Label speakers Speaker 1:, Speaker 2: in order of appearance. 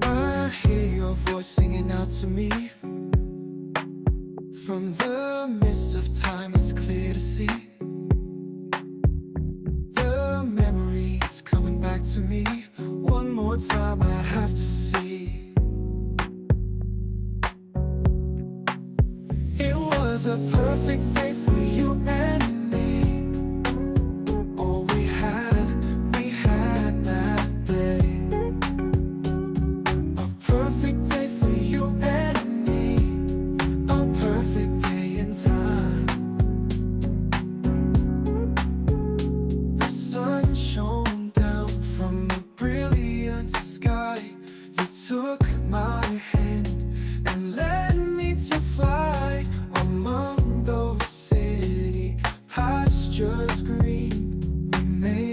Speaker 1: I hear your voice singing out to me. From the mist of time, it's clear to see the memories coming back to me. One more time I have to see. It was a perfect day for you and me. All we had that day. A perfect day for you and me. A perfect day in time. The sun shone down from a brilliant sky. You took my hand and led me to fly among those city pastures green. We made